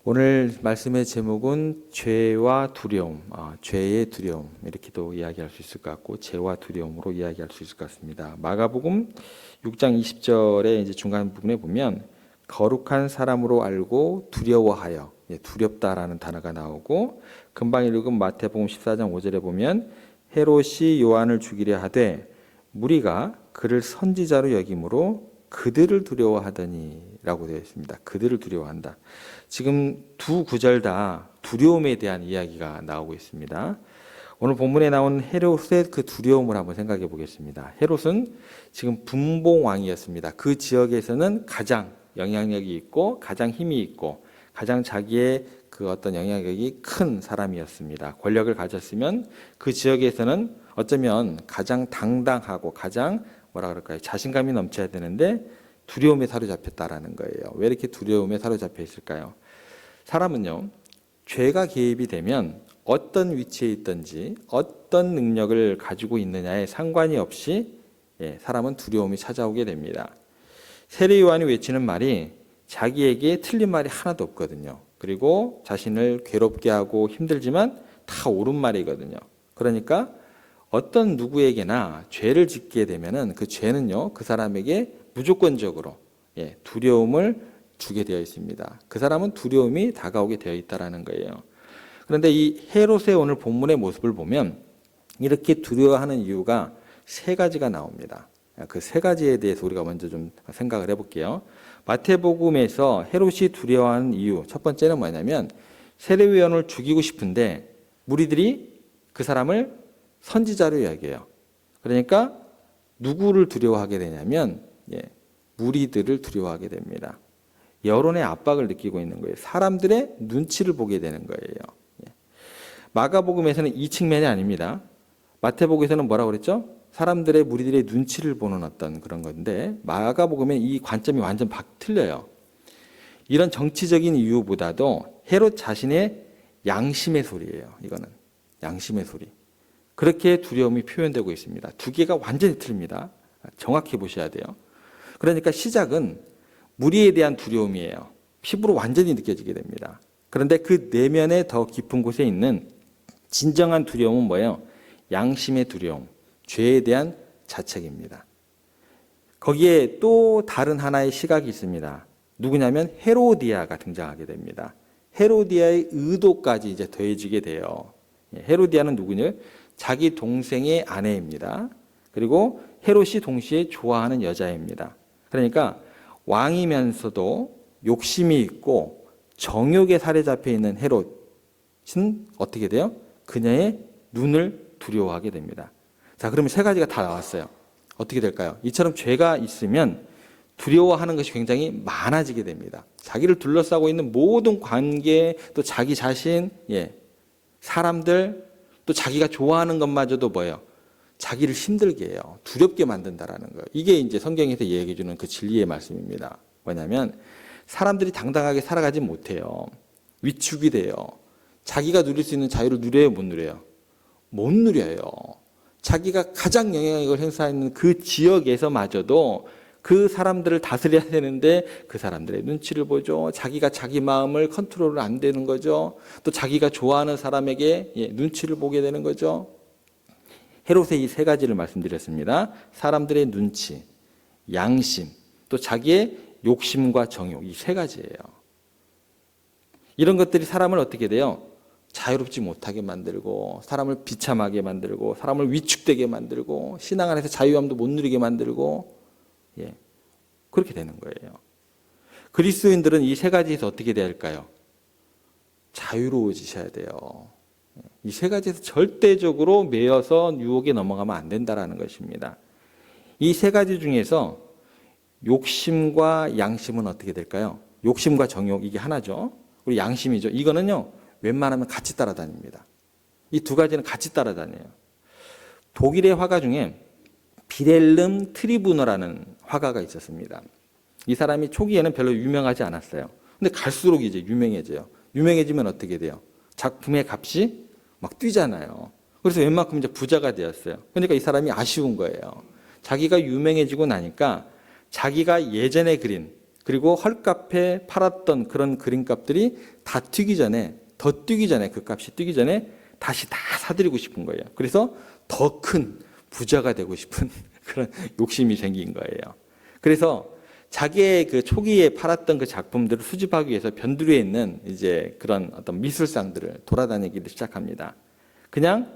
오늘 말씀의 제목은 죄와 두려움, 죄의 두려움 이렇게도 이야기할 수 있을 것 같고 죄와 두려움으로 이야기할 수 있을 것 같습니다. 마가복음 6장 20절의 이제 중간 부분에 보면 거룩한 사람으로 알고 두려워하여 두렵다라는 단어가 나오고 금방 읽은 마태복음 14장 5절에 보면 헤롯이 요한을 죽이려 하되 무리가 그를 선지자로 여김으로 그들을 두려워하더니라고 되어 있습니다. 그들을 두려워한다. 지금 두 구절 다 두려움에 대한 이야기가 나오고 있습니다. 오늘 본문에 나온 헤롯의 그 두려움을 한번 생각해 보겠습니다. 헤롯은 지금 분봉왕이었습니다. 그 지역에서는 가장 영향력이 있고 가장 힘이 있고 가장 자기의 그 어떤 영향력이 큰 사람이었습니다. 권력을 가졌으면 그 지역에서는 어쩌면 가장 당당하고 가장 뭐라 그럴까요? 자신감이 넘쳐야 되는데 두려움에 사로잡혔다라는 거예요. 왜 이렇게 두려움에 사로잡혀 있을까요? 사람은요, 죄가 개입이 되면 어떤 위치에 있든지 어떤 능력을 가지고 있느냐에 상관이 없이 사람은 두려움이 찾아오게 됩니다. 세례 요한이 외치는 말이 자기에게 틀린 말이 하나도 없거든요. 그리고 자신을 괴롭게 하고 힘들지만 다 옳은 말이거든요. 그러니까 어떤 누구에게나 죄를 짓게 되면은 그 죄는요, 그 사람에게 무조건적으로 두려움을 주게 되어 있습니다. 그 사람은 두려움이 다가오게 되어 있다라는 거예요. 그런데 이 헤롯의 오늘 본문의 모습을 보면 이렇게 두려워하는 이유가 세 가지가 나옵니다. 그 세 가지에 대해서 우리가 먼저 좀 생각을 해볼게요. 마태복음에서 헤롯이 두려워하는 이유 첫 번째는 뭐냐면 세례요한을 죽이고 싶은데 무리들이 그 사람을 선지자로 여겨요. 그러니까 누구를 두려워하게 되냐면 무리들을 두려워하게 됩니다. 여론의 압박을 느끼고 있는 거예요. 사람들의 눈치를 보게 되는 거예요. 마가복음에서는 이 측면이 아닙니다. 마태복음에서는 뭐라고 그랬죠? 사람들의 무리들의 눈치를 보는 어떤 그런 건데 마가복음엔 이 관점이 완전 틀려요. 이런 정치적인 이유보다도 헤롯 자신의 양심의 소리예요. 이거는 양심의 소리. 그렇게 두려움이 표현되고 있습니다. 두 개가 완전히 틀립니다. 정확히 보셔야 돼요. 그러니까 시작은 무리에 대한 두려움이에요. 피부로 완전히 느껴지게 됩니다. 그런데 그 내면의 더 깊은 곳에 있는 진정한 두려움은 뭐예요? 양심의 두려움, 죄에 대한 자책입니다. 거기에 또 다른 하나의 시각이 있습니다. 누구냐면 헤로디아가 등장하게 됩니다. 헤로디아의 의도까지 이제 더해지게 돼요. 헤로디아는 누구냐? 자기 동생의 아내입니다. 그리고 헤롯이 동시에 좋아하는 여자입니다. 그러니까 왕이면서도 욕심이 있고 정욕에 사로잡혀 있는 헤롯은 어떻게 돼요? 그녀의 눈을 두려워하게 됩니다. 자, 그러면 세 가지가 다 나왔어요. 어떻게 될까요? 이처럼 죄가 있으면 두려워하는 것이 굉장히 많아지게 됩니다. 자기를 둘러싸고 있는 모든 관계, 또 자기 자신, 사람들, 또 자기가 좋아하는 것마저도 뭐예요? 자기를 힘들게 해요. 두렵게 만든다라는 거예요. 이게 이제 성경에서 얘기해 주는 그 진리의 말씀입니다. 뭐냐면 사람들이 당당하게 살아가지 못해요. 위축이 돼요. 자기가 누릴 수 있는 자유를 누려요, 못 누려요? 못 누려요. 자기가 가장 영향력을 행사하는 그 지역에서마저도 그 사람들을 다스려야 되는데 그 사람들의 눈치를 보죠. 자기가 자기 마음을 컨트롤을 안 되는 거죠. 또 자기가 좋아하는 사람에게 눈치를 보게 되는 거죠. 헤롯의 이 세 가지를 말씀드렸습니다. 사람들의 눈치, 양심, 또 자기의 욕심과 정욕, 이 세 가지예요. 이런 것들이 사람을 어떻게 돼요? 자유롭지 못하게 만들고 사람을 비참하게 만들고 사람을 위축되게 만들고 신앙 안에서 자유함도 못 누리게 만들고 그렇게 되는 거예요. 그리스도인들은 이 세 가지에서 어떻게 돼야 할까요? 자유로워지셔야 돼요. 이 세 가지에서 절대적으로 매여서 유혹에 넘어가면 안 된다는 것입니다. 이 세 가지 중에서 욕심과 양심은 어떻게 될까요? 욕심과 정욕 이게 하나죠. 그리고 양심이죠. 이거는요. 웬만하면 같이 따라다닙니다. 이 두 가지는 같이 따라다녀요. 독일의 화가 중에 비렐름 트리부너라는 화가가 있었습니다. 이 사람이 초기에는 별로 유명하지 않았어요. 근데 갈수록 이제 유명해져요. 유명해지면 어떻게 돼요? 작품의 값이 막 뛰잖아요. 그래서 웬만큼 이제 부자가 되었어요. 그러니까 이 사람이 아쉬운 거예요. 자기가 유명해지고 나니까 자기가 예전에 그린 그리고 헐값에 팔았던 그런 그림값들이 다 뛰기 전에, 더 뛰기 전에, 그 값이 뛰기 전에 다시 다 사들이고 싶은 거예요. 그래서 더 큰 부자가 되고 싶은 그런 욕심이 생긴 거예요. 그래서 자기의 그 초기에 팔았던 그 작품들을 수집하기 위해서 변두리에 있는 이제 그런 어떤 미술상들을 돌아다니기 시작합니다. 그냥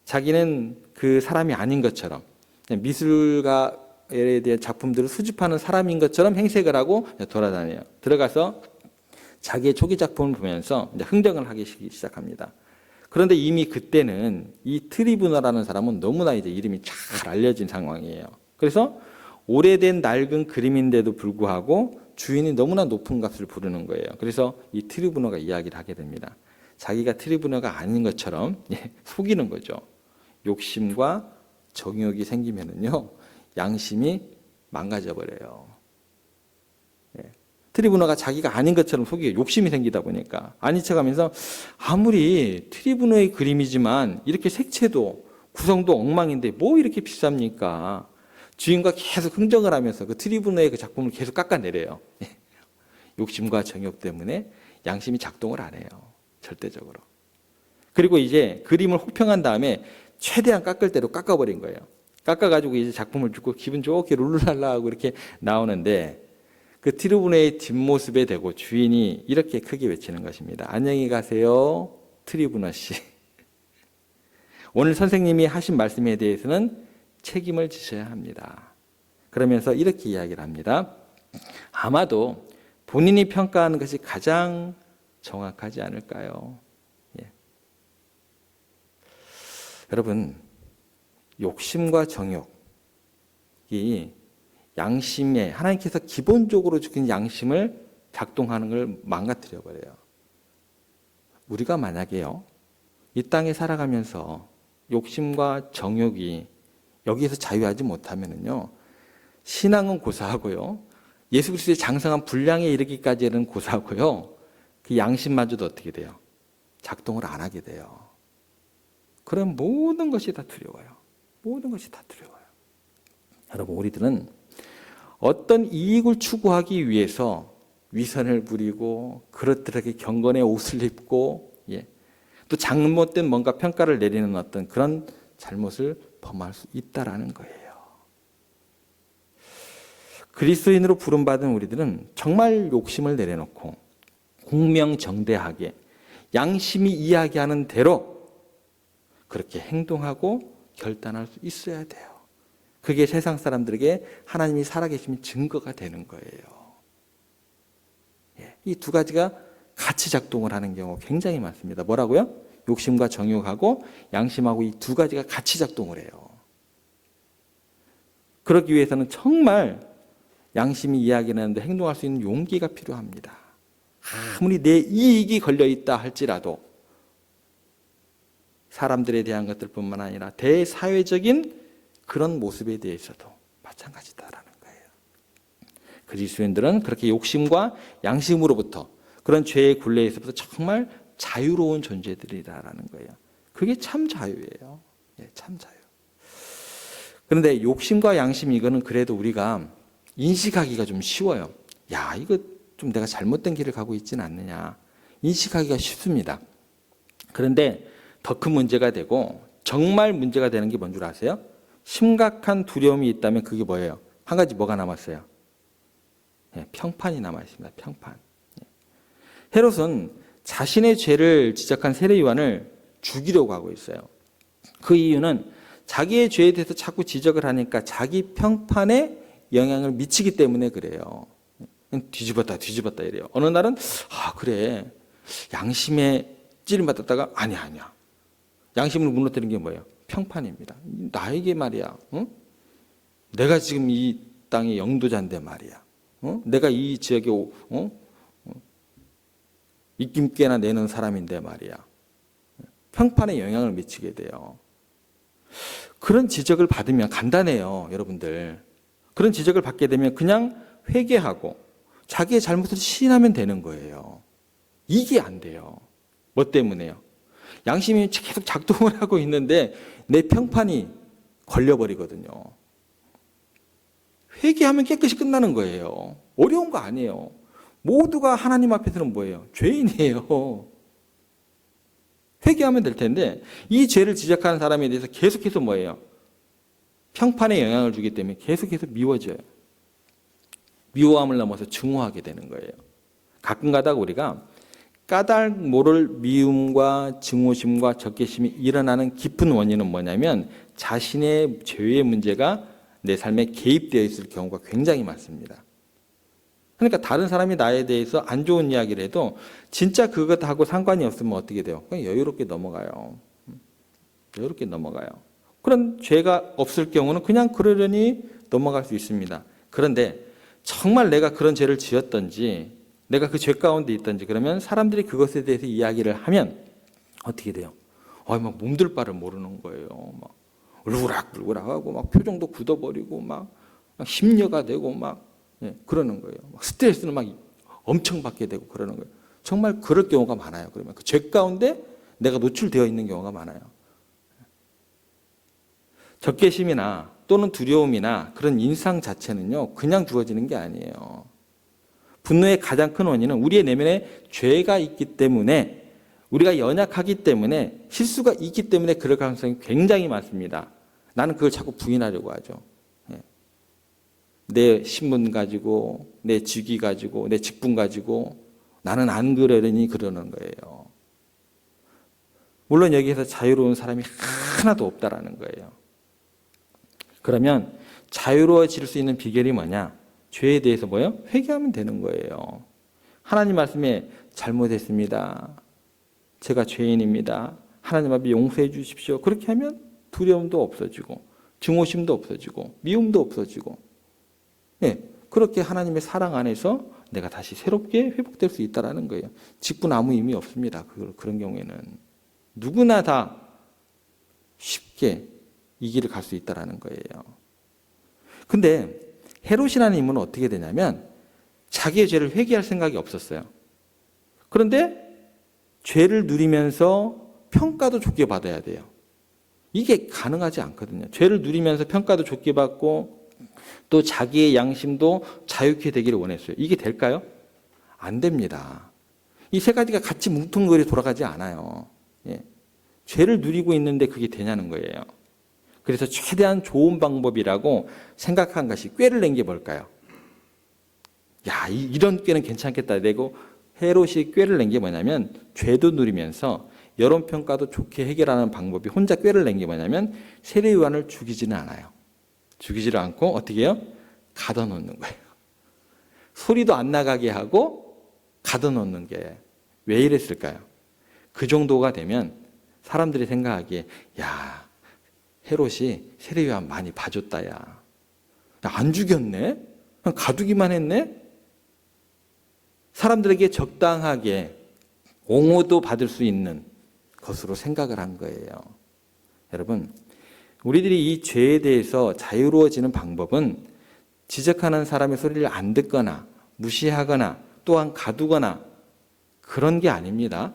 자기는 그 사람이 아닌 것처럼, 그냥 미술가에 대한 작품들을 수집하는 사람인 것처럼 행색을 하고 돌아다녀요. 들어가서 자기의 초기 작품을 보면서 이제 흥정을 하기 시작합니다. 그런데 이미 그때는 이 트리부너라는 사람은 너무나 이제 이름이 잘 알려진 상황이에요. 그래서 오래된 낡은 그림인데도 불구하고 주인이 너무나 높은 값을 부르는 거예요. 그래서 이 트리부너가 이야기를 하게 됩니다. 자기가 트리부너가 아닌 것처럼 속이는 거죠. 욕심과 정욕이 생기면은요, 양심이 망가져 버려요. 트리부너가 자기가 아닌 것처럼 속이게 욕심이 생기다 보니까 아닌 척하면서 아무리 트리부너의 그림이지만 이렇게 색채도 구성도 엉망인데 뭐 이렇게 비쌉니까? 주인과 계속 흥정을 하면서 그 트리부너의 그 작품을 계속 깎아내려요. 욕심과 정욕 때문에 양심이 작동을 안 해요. 절대적으로. 그리고 이제 그림을 혹평한 다음에 최대한 깎을 대로 깎아버린 거예요. 깎아가지고 이제 작품을 주고 기분 좋게 룰루랄라 하고 이렇게 나오는데 그 트리부너의 뒷모습에 대고 주인이 이렇게 크게 외치는 것입니다. 안녕히 가세요, 트리부너 씨. 오늘 선생님이 하신 말씀에 대해서는 책임을 지셔야 합니다. 그러면서 이렇게 이야기를 합니다. 아마도 본인이 평가하는 것이 가장 정확하지 않을까요? 여러분, 욕심과 정욕이 양심에, 하나님께서 기본적으로 주신 양심을 작동하는 걸 망가뜨려 버려요. 우리가 만약에요, 이 땅에 살아가면서 욕심과 정욕이 여기에서 자유하지 못하면은요, 신앙은 고사하고요, 예수 그리스도의 장성한 분량에 이르기까지는 고사하고요, 그 양심마저도 어떻게 돼요? 작동을 안 하게 돼요. 그럼 모든 것이 다 두려워요. 모든 것이 다 두려워요. 여러분, 우리들은 어떤 이익을 추구하기 위해서 위선을 부리고 그릇들에게 경건의 옷을 입고 또 잘못된 뭔가 평가를 내리는 어떤 그런 잘못을 범할 수 있다라는 거예요. 그리스도인으로 부름받은 우리들은 정말 욕심을 내려놓고 공명정대하게 양심이 이야기하는 대로 그렇게 행동하고 결단할 수 있어야 돼요. 그게 세상 사람들에게 하나님이 살아계시면 증거가 되는 거예요. 이 두 가지가 같이 작동을 하는 경우가 굉장히 많습니다. 뭐라고요? 욕심과 정욕하고 양심하고 이 두 가지가 같이 작동을 해요. 그러기 위해서는 정말 양심이 이야기하는데 행동할 수 있는 용기가 필요합니다. 아무리 내 이익이 걸려있다 할지라도 사람들에 대한 것들뿐만 아니라 대사회적인 그런 모습에 대해서도 마찬가지다라는 거예요. 그리스도인들은 그렇게 욕심과 양심으로부터 그런 죄의 굴레에서부터 정말 자유로운 존재들이라는 거예요. 그게 참 자유예요. 참 자유. 그런데 욕심과 양심 이거는 그래도 우리가 인식하기가 좀 쉬워요. 야, 이거 좀 내가 잘못된 길을 가고 있지는 않느냐. 인식하기가 쉽습니다. 그런데 더 큰 문제가 되고 정말 문제가 되는 게 뭔 줄 아세요? 심각한 두려움이 있다면 그게 뭐예요? 한 가지 뭐가 남았어요? 평판이 남아있습니다. 평판. 헤롯은 자신의 죄를 지적한 세례 요한을 죽이려고 하고 있어요. 그 이유는 자기의 죄에 대해서 자꾸 지적을 하니까 자기 평판에 영향을 미치기 때문에 그래요. 뒤집었다 이래요. 어느 날은 그래, 양심에 찔림받았다가 아니야. 양심을 무너뜨리는 게 뭐예요? 평판입니다. 나에게 말이야. 내가 지금 이 땅의 영도자인데 말이야. 내가 이 지역에 입김깨나 내는 사람인데 말이야. 평판에 영향을 미치게 돼요. 그런 지적을 받으면 간단해요, 여러분들. 그런 지적을 받게 되면 그냥 회개하고 자기의 잘못을 시인하면 되는 거예요. 이게 안 돼요. 뭐 때문에요? 양심이 계속 작동을 하고 있는데 내 평판이 걸려버리거든요. 회개하면 깨끗이 끝나는 거예요. 어려운 거 아니에요. 모두가 하나님 앞에서는 뭐예요? 죄인이에요. 회개하면 될 텐데 이 죄를 지적하는 사람에 대해서 계속해서 뭐예요? 평판에 영향을 주기 때문에 계속해서 미워져요. 미워함을 넘어서 증오하게 되는 거예요. 가끔 가다가 우리가 까닭 모를 미움과 증오심과 적개심이 일어나는 깊은 원인은 뭐냐면 자신의 죄의 문제가 내 삶에 개입되어 있을 경우가 굉장히 많습니다. 그러니까 다른 사람이 나에 대해서 안 좋은 이야기를 해도 진짜 그것하고 상관이 없으면 어떻게 돼요? 그냥 여유롭게 넘어가요. 여유롭게 넘어가요. 그런 죄가 없을 경우는 그냥 그러려니 넘어갈 수 있습니다. 그런데 정말 내가 그런 죄를 지었던지 내가 그 죄 가운데 있던지 그러면 사람들이 그것에 대해서 이야기를 하면 어떻게 돼요? 막 몸둘 바를 모르는 거예요. 막 울그락불그락하고 막 표정도 굳어버리고 막 심려가 되고 막 그러는 거예요. 막 스트레스는 막 엄청 받게 되고 그러는 거예요. 정말 그럴 경우가 많아요. 그러면 그 죄 가운데 내가 노출되어 있는 경우가 많아요. 적개심이나 또는 두려움이나 그런 인상 자체는요, 그냥 주어지는 게 아니에요. 분노의 가장 큰 원인은 우리의 내면에 죄가 있기 때문에, 우리가 연약하기 때문에, 실수가 있기 때문에 그럴 가능성이 굉장히 많습니다. 나는 그걸 자꾸 부인하려고 하죠. 내 신분 가지고, 내 직위 가지고, 내 직분 가지고 나는 안 그러려니 그러는 거예요. 물론 여기에서 자유로운 사람이 하나도 없다라는 거예요. 그러면 자유로워질 수 있는 비결이 뭐냐? 죄에 대해서 뭐예요? 회개하면 되는 거예요. 하나님 말씀에 잘못했습니다. 제가 죄인입니다. 하나님 앞에 용서해 주십시오. 그렇게 하면 두려움도 없어지고 증오심도 없어지고 미움도 없어지고 그렇게 하나님의 사랑 안에서 내가 다시 새롭게 회복될 수 있다는 거예요. 직분 아무 의미 없습니다. 그런 경우에는 누구나 다 쉽게 이 길을 갈 수 있다는 거예요. 근데 헤롯이라는 인물은 어떻게 되냐면 자기의 죄를 회개할 생각이 없었어요. 그런데 죄를 누리면서 평가도 좋게 받아야 돼요. 이게 가능하지 않거든요. 죄를 누리면서 평가도 좋게 받고 또 자기의 양심도 자유케 되기를 원했어요. 이게 될까요? 안 됩니다. 이 세 가지가 같이 뭉뚱그려 돌아가지 않아요. 죄를 누리고 있는데 그게 되냐는 거예요. 그래서 최대한 좋은 방법이라고 생각한 것이 꾀를 낸 게 뭘까요? 이런 꾀는 괜찮겠다 내고 헤롯이 꾀를 낸 게 뭐냐면 죄도 누리면서 여론평가도 좋게 해결하는 방법이 혼자 꾀를 낸 게 뭐냐면 세례 요한을 죽이지는 않아요. 죽이지를 않고 어떻게 해요? 가둬놓는 거예요. 소리도 안 나가게 하고 가둬놓는 게 왜 이랬을까요? 그 정도가 되면 사람들이 생각하기에 헤롯이 세례 요한 많이 봐줬다. 안 죽였네? 그냥 가두기만 했네? 사람들에게 적당하게 옹호도 받을 수 있는 것으로 생각을 한 거예요. 여러분, 우리들이 이 죄에 대해서 자유로워지는 방법은 지적하는 사람의 소리를 안 듣거나 무시하거나 또한 가두거나 그런 게 아닙니다.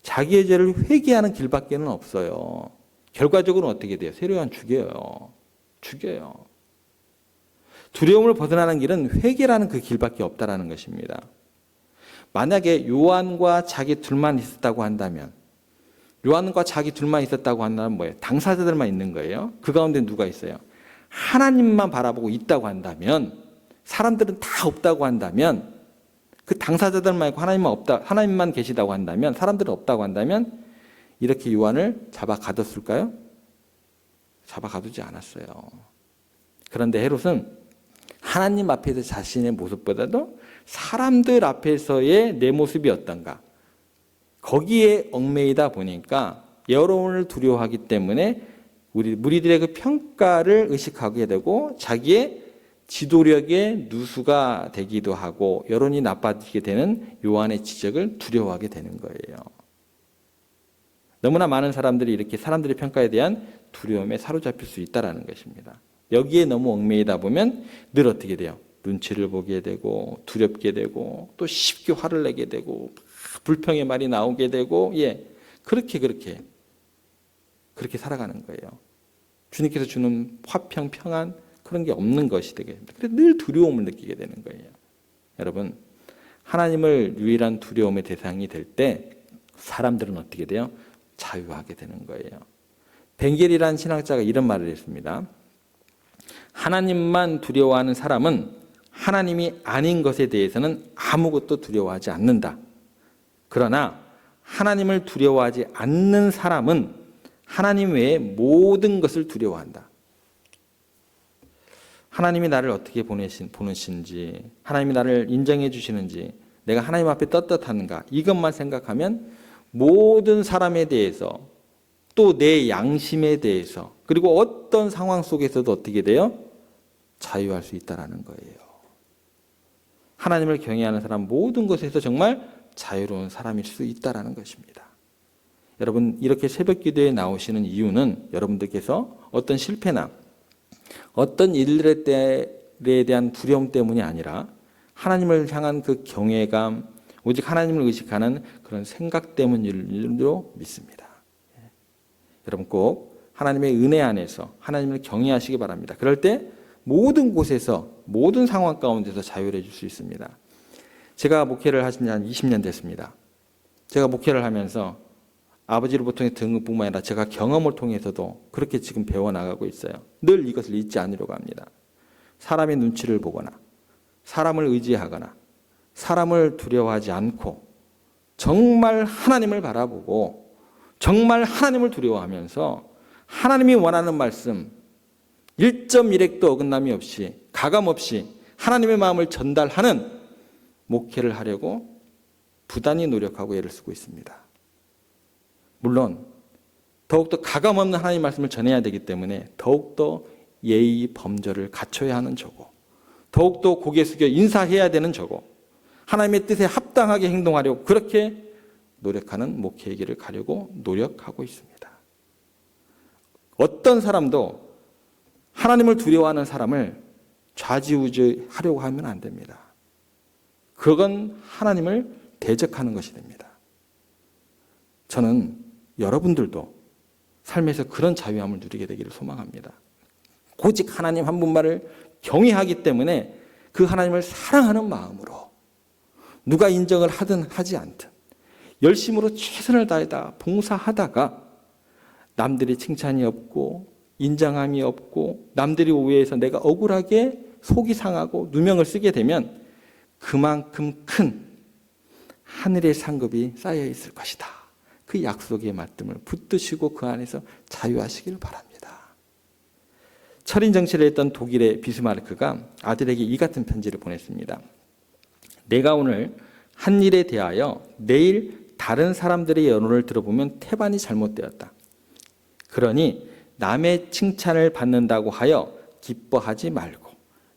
자기의 죄를 회개하는 길밖에는 없어요. 결과적으로는 어떻게 돼요? 세례 요한 죽여요. 두려움을 벗어나는 길은 회개라는 그 길밖에 없다라는 것입니다. 만약에 요한과 자기 둘만 있었다고 한다면 뭐예요? 당사자들만 있는 거예요. 그 가운데 누가 있어요? 하나님만 바라보고 있다고 한다면, 사람들은 다 없다고 한다면, 그 당사자들만 있고 하나님만 계시다고 한다면, 사람들은 없다고 한다면 이렇게 요한을 잡아 가뒀을까요? 잡아 가두지 않았어요. 그런데 헤롯은 하나님 앞에서 자신의 모습보다도 사람들 앞에서의 내 모습이 어떤가, 거기에 얽매이다 보니까 여론을 두려워하기 때문에 우리 무리들의 그 평가를 의식하게 되고 자기의 지도력의 누수가 되기도 하고 여론이 나빠지게 되는 요한의 지적을 두려워하게 되는 거예요. 너무나 많은 사람들이 이렇게 사람들의 평가에 대한 두려움에 사로잡힐 수 있다는 것입니다. 여기에 너무 얽매이다 보면 늘 어떻게 돼요? 눈치를 보게 되고 두렵게 되고 또 쉽게 화를 내게 되고 불평의 말이 나오게 되고 그렇게 살아가는 거예요. 주님께서 주는 화평, 평안 그런 게 없는 것이 되게 됩니다. 그래서 늘 두려움을 느끼게 되는 거예요. 여러분, 하나님을 유일한 두려움의 대상이 될 때 사람들은 어떻게 돼요? 자유하게 되는 거예요. 벵겔이라는 신학자가 이런 말을 했습니다. 하나님만 두려워하는 사람은 하나님이 아닌 것에 대해서는 아무것도 두려워하지 않는다. 그러나 하나님을 두려워하지 않는 사람은 하나님 외에 모든 것을 두려워한다. 하나님이 나를 어떻게 보내시는지, 하나님이 나를 인정해 주시는지, 내가 하나님 앞에 떳떳한가, 이것만 생각하면 모든 사람에 대해서, 또 내 양심에 대해서, 그리고 어떤 상황 속에서도 어떻게 돼요? 자유할 수 있다라는 거예요. 하나님을 경외하는 사람 모든 것에서 정말 자유로운 사람일 수 있다라는 것입니다. 여러분, 이렇게 새벽 기도에 나오시는 이유는 여러분들께서 어떤 실패나 어떤 일들에 대한 두려움 때문이 아니라 하나님을 향한 그 경외감, 오직 하나님을 의식하는 그런 생각 때문일로 믿습니다. 여러분 꼭 하나님의 은혜 안에서 하나님을 경외하시기 바랍니다. 그럴 때 모든 곳에서, 모든 상황 가운데서 자유해질 수 있습니다. 제가 목회를 하신 지 한 20년 됐습니다. 제가 목회를 하면서 아버지로부터의 등급뿐만 아니라 제가 경험을 통해서도 그렇게 지금 배워나가고 있어요. 늘 이것을 잊지 않으려고 합니다. 사람의 눈치를 보거나 사람을 의지하거나 사람을 두려워하지 않고 정말 하나님을 바라보고 정말 하나님을 두려워하면서 하나님이 원하는 말씀 1.1핵도 어긋남이 없이 가감 없이 하나님의 마음을 전달하는 목회를 하려고 부단히 노력하고 애를 쓰고 있습니다. 물론 더욱더 가감 없는 하나님의 말씀을 전해야 되기 때문에 더욱더 예의 범절을 갖춰야 하는 저고, 더욱더 고개 숙여 인사해야 되는 저고, 하나님의 뜻에 합당하게 행동하려고 그렇게 노력하는 목회의 길을 가려고 노력하고 있습니다. 어떤 사람도 하나님을 두려워하는 사람을 좌지우지하려고 하면 안 됩니다. 그건 하나님을 대적하는 것이 됩니다. 저는 여러분들도 삶에서 그런 자유함을 누리게 되기를 소망합니다. 오직 하나님 한 분만을 경외하기 때문에 그 하나님을 사랑하는 마음으로 누가 인정을 하든 하지 않든 열심으로 최선을 다해다 봉사하다가 남들이 칭찬이 없고 인정함이 없고 남들이 오해해서 내가 억울하게 속이 상하고 누명을 쓰게 되면 그만큼 큰 하늘의 상급이 쌓여 있을 것이다. 그 약속의 말씀을 붙드시고 그 안에서 자유하시길 바랍니다. 철인 정치를 했던 독일의 비스마르크가 아들에게 이 같은 편지를 보냈습니다. 내가 오늘 한 일에 대하여 내일 다른 사람들의 여론을 들어보면 태반이 잘못되었다. 그러니 남의 칭찬을 받는다고 하여 기뻐하지 말고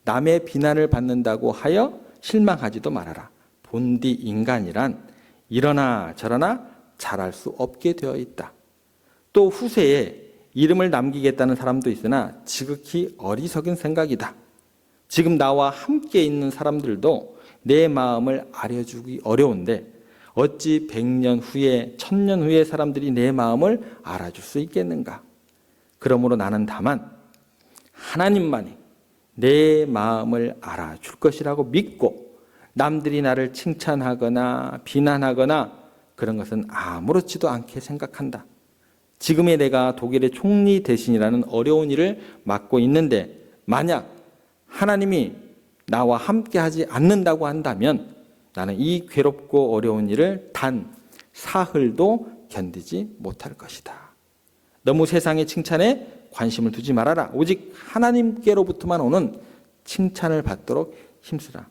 남의 비난을 받는다고 하여 실망하지도 말아라. 본디 인간이란 이러나 저러나 잘할 수 없게 되어 있다. 또 후세에 이름을 남기겠다는 사람도 있으나 지극히 어리석은 생각이다. 지금 나와 함께 있는 사람들도 내 마음을 알아주기 어려운데 어찌 100년 후에 1000년 후에 사람들이 내 마음을 알아줄 수 있겠는가? 그러므로 나는 다만 하나님만이 내 마음을 알아줄 것이라고 믿고 남들이 나를 칭찬하거나 비난하거나 그런 것은 아무렇지도 않게 생각한다. 지금의 내가 독일의 총리 대신이라는 어려운 일을 맡고 있는데 만약 하나님이 나와 함께 하지 않는다고 한다면 나는 이 괴롭고 어려운 일을 단 사흘도 견디지 못할 것이다. 너무 세상의 칭찬에 관심을 두지 말아라. 오직 하나님께로부터만 오는 칭찬을 받도록 힘쓰라.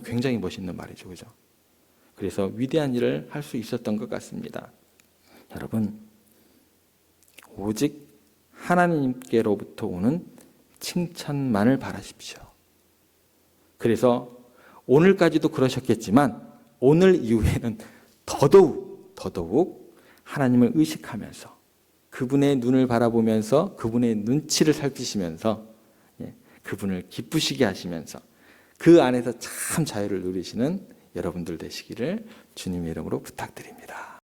굉장히 멋있는 말이죠. 그죠? 그래서 위대한 일을 할 수 있었던 것 같습니다. 여러분, 오직 하나님께로부터 오는 칭찬만을 바라십시오. 그래서 오늘까지도 그러셨겠지만 오늘 이후에는 더더욱 하나님을 의식하면서 그분의 눈을 바라보면서 그분의 눈치를 살피시면서 그분을 기쁘시게 하시면서 그 안에서 참 자유를 누리시는 여러분들 되시기를 주님의 이름으로 부탁드립니다.